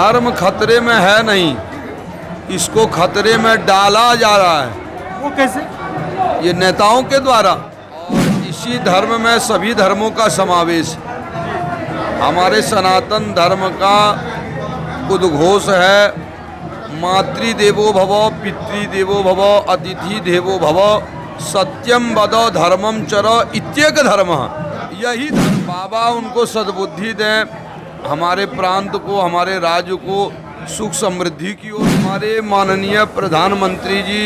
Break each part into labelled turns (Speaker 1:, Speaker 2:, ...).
Speaker 1: धर्म खतरे में है नहीं, इसको खतरे में डाला जा रहा है।
Speaker 2: वो कैसे?
Speaker 1: ये नेताओं के द्वारा। और इसी धर्म में सभी धर्मों का समावेश। हमारे सनातन धर्म का उद्घोष है मातृदेवो भव, पितृदेवो भव, अतिथि देवो भव, सत्यम वद धर्मम चर इत्येक धर्म। यही धर्म। बाबा उनको सद्बुद्धि दें, हमारे प्रांत को, हमारे राज्य को सुख समृद्धि की ओर। हमारे माननीय प्रधानमंत्री जी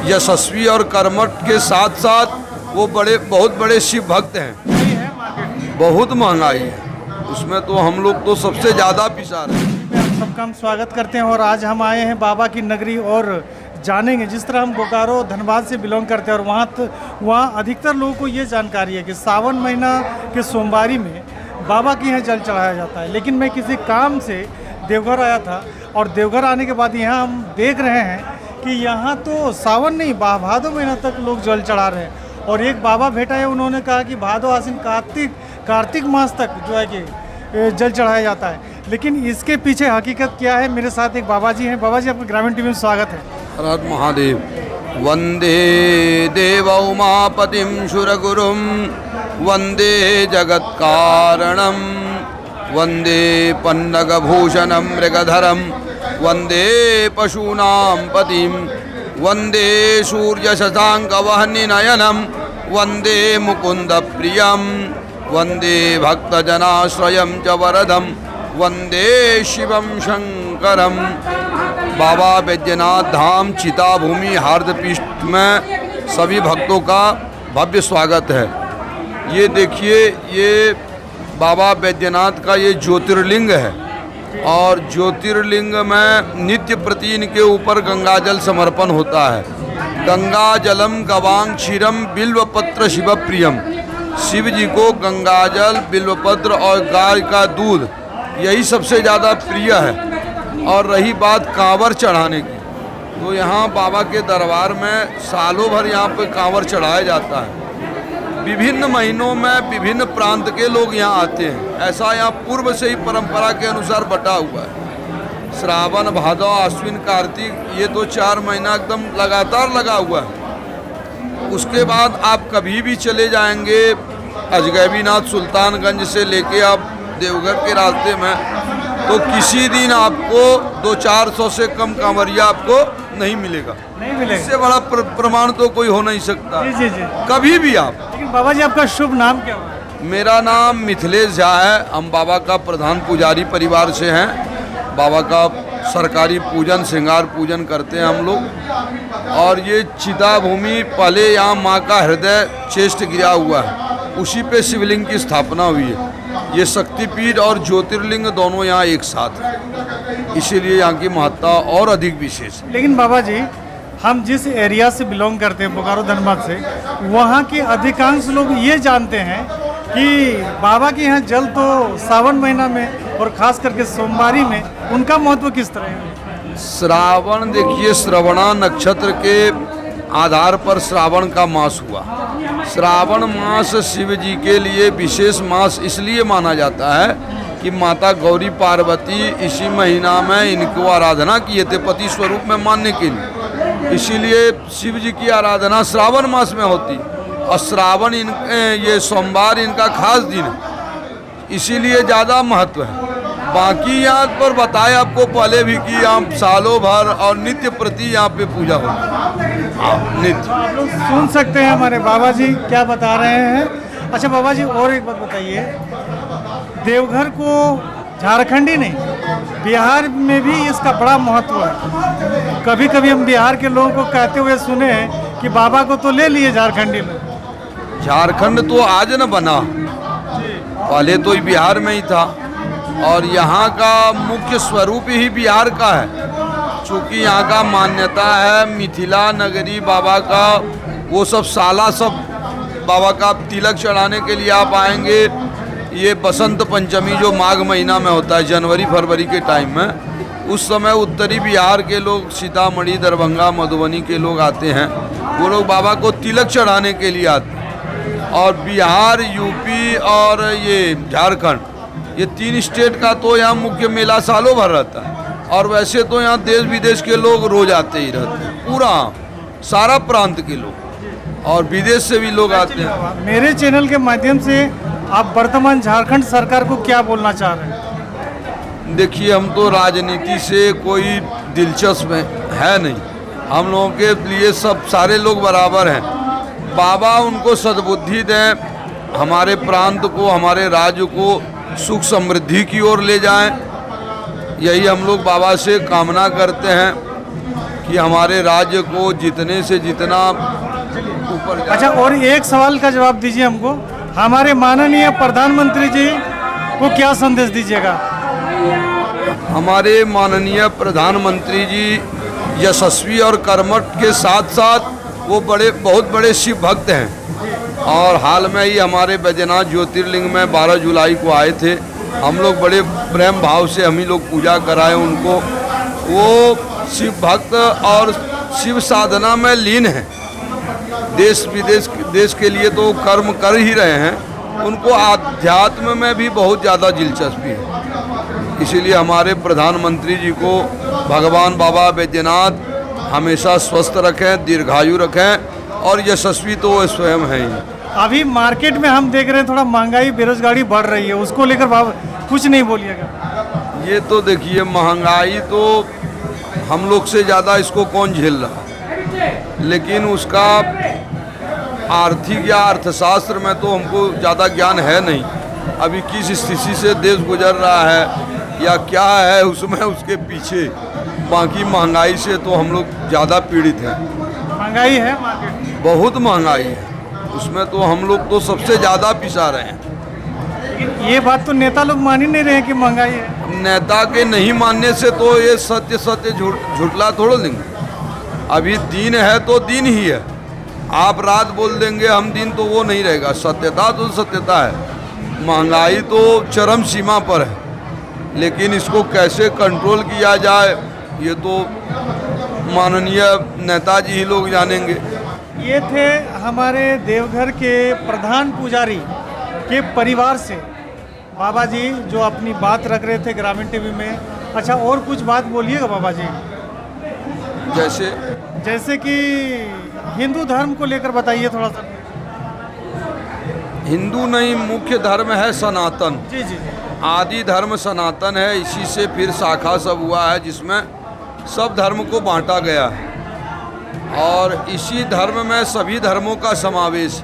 Speaker 1: यशस्वी और कर्मठ के साथ साथ वो बहुत बड़े शिव भक्त हैं। बहुत महंगाई है उसमें, तो हम लोग तो सबसे ज़्यादा पिसा रहे हैं।
Speaker 2: सबका हम स्वागत करते हैं और आज हम आए हैं बाबा की नगरी और जानेंगे, जिस तरह हम बोकारो धनबाद से बिलोंग करते हैं और वहाँ अधिकतर लोगों को ये जानकारी है कि सावन महीना के सोमवारी में बाबा के यहाँ जल चढ़ाया जाता है। लेकिन मैं किसी काम से देवघर आया था और देवघर आने के बाद यहाँ हम देख रहे हैं कि यहाँ तो सावन नहीं, भादो महीना तक लोग जल चढ़ा रहे हैं। और एक बाबा भेटा है, उन्होंने कहा कि भादो आश्विन कार्तिक मास तक जो है कि जल चढ़ाया जाता है। लेकिन इसके पीछे हकीकत क्या है? मेरे साथ एक बाबा जी हैं। बाबा जी, आपका ग्रामीण टीवी में स्वागत है।
Speaker 1: हर हर महादेव। वंदे देव उमापतिं सुरगुरुं, वंदे जगत कारणं, वंदे पन्नगभूषणं मृगधरं, वंदे पशूनां पतिं, वंदे सूर्य शशांक वह्निनयनं, वंदे मुकुंद प्रियं, वंदे भक्तजनाश्रयं च वरदं, वंदे शिवं शंकरं। बाबा बैद्यनाथ धाम चिता भूमि हार्दपीठ में सभी भक्तों का भव्य स्वागत है। ये देखिए, ये बाबा बैद्यनाथ का ये ज्योतिर्लिंग है और ज्योतिर्लिंग में नित्य प्रति इनके ऊपर गंगाजल समर्पण होता है। गंगा जलम गवांग क्षीरम बिल्वपत्र शिव प्रियम। शिव जी को गंगाजल, बिल्वपत्र और गाय का दूध यही सबसे ज़्यादा प्रिय है। और रही बात कांवर चढ़ाने की, तो यहाँ बाबा के दरबार में सालों भर यहाँ पे कांवर चढ़ाया जाता है। विभिन्न महीनों में विभिन्न प्रांत के लोग यहाँ आते हैं। ऐसा यहाँ पूर्व से ही परंपरा के अनुसार बटा हुआ है। श्रावण, भादौ, आश्विन, कार्तिक, ये तो 4 महीना एकदम लगातार लगा हुआ है। उसके बाद आप कभी भी चले जाएंगे अजगैबीनाथ सुल्तानगंज से लेके आप देवघर के रास्ते में, तो किसी दिन आपको 200-400 से कम कांवरिया आपको नहीं मिलेगा। इससे बड़ा प्रमाण तो कोई हो नहीं सकता।
Speaker 2: जी जी जी।
Speaker 1: कभी भी आप।
Speaker 2: लेकिन बाबा जी, आपका शुभ नाम क्या है?
Speaker 1: मेरा नाम मिथिलेश झा है। हम बाबा का प्रधान पुजारी परिवार से हैं। बाबा का सरकारी पूजन, श्रृंगार पूजन करते हैं हम लोग। और ये चिता भूमि, पहले यहाँ माँ का हृदय चेष्ट गिरा हुआ है, उसी पे शिवलिंग की स्थापना हुई है। ये शक्तिपीठ और ज्योतिर्लिंग दोनों यहाँ एक साथ है, इसीलिए यहाँ की महत्ता और अधिक विशेष है।
Speaker 2: लेकिन बाबा जी, हम जिस एरिया से बिलोंग करते हैं, बोकारो धनबाद से, वहाँ के अधिकांश लोग ये जानते हैं कि बाबा के यहाँ जल तो सावन महीना में और ख़ास करके सोमवारी में, उनका महत्व किस तरह है?
Speaker 1: श्रावण, देखिए, श्रवणा नक्षत्र के आधार पर श्रावण का मास हुआ। श्रावण मास शिव जी के लिए विशेष मास इसलिए माना जाता है कि माता गौरी पार्वती इसी महीना में इनको आराधना किए थे पति स्वरूप में मानने के लिए। इसीलिए शिव जी की आराधना श्रावण मास में होती। और श्रावण ये सोमवार इनका खास दिन है, इसीलिए ज़्यादा महत्व है। बाकी यहाँ पर बताए आपको पहले भी कि यहाँ सालों भर और नित्य प्रति यहाँ पे पूजा होती है। नित्य
Speaker 2: आप लोग सुन सकते हैं हमारे बाबा जी क्या बता रहे हैं। अच्छा बाबा जी, और एक बात बताइए, देवघर को झारखंडी नहीं, बिहार में भी इसका बड़ा महत्व है। कभी कभी हम बिहार के लोगों को कहते हुए सुने कि बाबा को तो ले लिए झारखंडी में।
Speaker 1: झारखंड तो आज न बना, पहले तो बिहार में ही था और यहाँ का मुख्य स्वरूप ही बिहार का है। चूँकि यहाँ का मान्यता है मिथिला नगरी बाबा का, वो सब साला सब बाबा का तिलक चढ़ाने के लिए आप आएंगे। ये बसंत पंचमी जो माघ महीना में होता है, जनवरी फरवरी के टाइम में, उस समय उत्तरी बिहार के लोग, सीतामढ़ी, दरभंगा, मधुबनी के लोग आते हैं। वो लोग बाबा को तिलक चढ़ाने के लिए आते हैं। और बिहार, यूपी और ये झारखंड, ये 3 स्टेट का तो यहाँ मुख्य मेला सालों भर रहता है, और वैसे तो यहाँ देश विदेश के लोग रोज आते ही रहते हैं, पूरा सारा प्रांत के लोग और विदेश से भी लोग आते हैं।
Speaker 2: मेरे चैनल के माध्यम से आप वर्तमान झारखंड सरकार को क्या बोलना चाह रहे हैं?
Speaker 1: देखिए, हम तो राजनीति से कोई दिलचस्प है नहीं, हम लोगों के लिए सब सारे लोग बराबर हैं। बाबा उनको सद्बुद्धि दें, हमारे प्रांत को, हमारे राज्य को सुख समृद्धि की ओर ले जाएं, यही हम लोग बाबा से कामना करते हैं कि हमारे राज्य को जितने से जितना ऊपर जाए।
Speaker 2: अच्छा, और एक सवाल का जवाब दीजिए हमको, हमारे माननीय प्रधानमंत्री जी को क्या संदेश दीजिएगा?
Speaker 1: हमारे माननीय प्रधानमंत्री जी यशस्वी और कर्मठ के साथ साथ वो बहुत बड़े शिव भक्त हैं, और हाल में ही हमारे बैजनाथ ज्योतिर्लिंग में 12 जुलाई को आए थे। हम लोग बड़े प्रेम भाव से हम ही लोग पूजा कराए उनको। वो शिव भक्त और शिव साधना में लीन हैं, देश विदेश देश के लिए तो कर्म कर ही रहे हैं, उनको आध्यात्म में भी बहुत ज़्यादा दिलचस्पी है। इसीलिए हमारे प्रधानमंत्री जी को भगवान बाबा बैजनाथ हमेशा स्वस्थ रखें, दीर्घायु रखें, और यशस्वी तो वो स्वयं हैं ही।
Speaker 2: अभी मार्केट में हम देख रहे हैं थोड़ा महंगाई बेरोजगारी बढ़ रही है, उसको लेकर बाबा कुछ नहीं बोलिएगा?
Speaker 1: ये तो देखिए, महंगाई तो हम लोग से ज़्यादा इसको कौन झेल रहा, लेकिन उसका आर्थिक या अर्थशास्त्र में तो हमको ज़्यादा ज्ञान है नहीं। अभी किस स्थिति से देश गुजर रहा है या क्या है उसमें, उसके पीछे। बाकी महंगाई से तो हम लोग ज़्यादा पीड़ित हैं।
Speaker 2: महंगाई है मार्केट में?
Speaker 1: बहुत महंगाई है, उसमें तो हम लोग तो सबसे ज़्यादा पिसा रहे हैं।
Speaker 2: लेकिन ये बात तो नेता लोग मान ही नहीं रहे कि महंगाई है।
Speaker 1: नेता के नहीं मानने से तो ये सत्य झुटला थोड़ा देंगे। अभी दिन है तो दिन ही है, आप रात बोल देंगे हम दिन, तो वो नहीं रहेगा। सत्यता तो सत्यता है। महंगाई तो चरम सीमा पर है, लेकिन इसको कैसे कंट्रोल किया जाए ये तो माननीय नेताजी ही लोग जानेंगे।
Speaker 2: ये थे हमारे देवघर के प्रधान पुजारी के परिवार से बाबा जी, जो अपनी बात रख रहे थे ग्रामीण टीवी में। अच्छा, और कुछ बात बोलिएगा बाबा जी? जैसे कि हिंदू धर्म को लेकर बताइए थोड़ा सा।
Speaker 1: हिंदू नहीं, मुख्य धर्म है सनातन।
Speaker 2: जी जी।
Speaker 1: आदि धर्म सनातन है, इसी से फिर शाखा सब हुआ है, जिसमें सब धर्म को बांटा गया है, और इसी धर्म में सभी धर्मों का समावेश।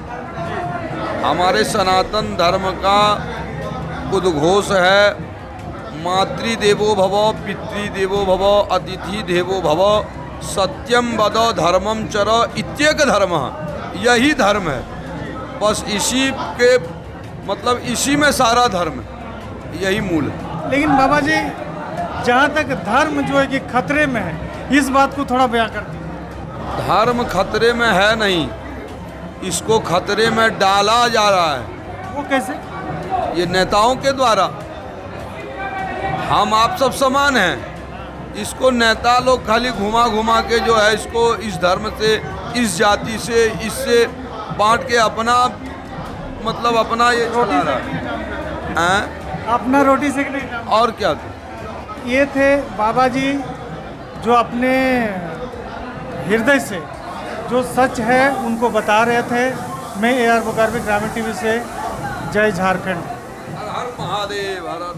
Speaker 1: हमारे सनातन धर्म का उद्घोष है मातृदेवो भव, पितृदेवो भव, अतिथि देवो भव, सत्यम वद धर्मम चर इत्येक धर्म। यही धर्म है, बस इसी के मतलब इसी में सारा धर्म है, यही मूल है।
Speaker 2: लेकिन बाबा जी, जहाँ तक धर्म जो है कि खतरे में है, इस बात को थोड़ा बयां कर दीजिए।
Speaker 1: धर्म खतरे में है नहीं, इसको खतरे में डाला जा रहा है।
Speaker 2: वो कैसे?
Speaker 1: ये नेताओं के द्वारा। हम आप सब समान हैं, इसको नेता लोग खाली घुमा घुमा के जो है इसको इस धर्म से, इस जाति से, इससे बांट के अपना मतलब अपना ये चला रहा है,
Speaker 2: अपना रोटी सेकने का।
Speaker 1: और क्या था?
Speaker 2: ये थे बाबा जी जो अपने हृदय से जो सच है उनको बता रहे थे। मैं AR बुकारवी ग्रामीण टीवी से। जय झारखंड।
Speaker 1: हर हर महादेव, हर हर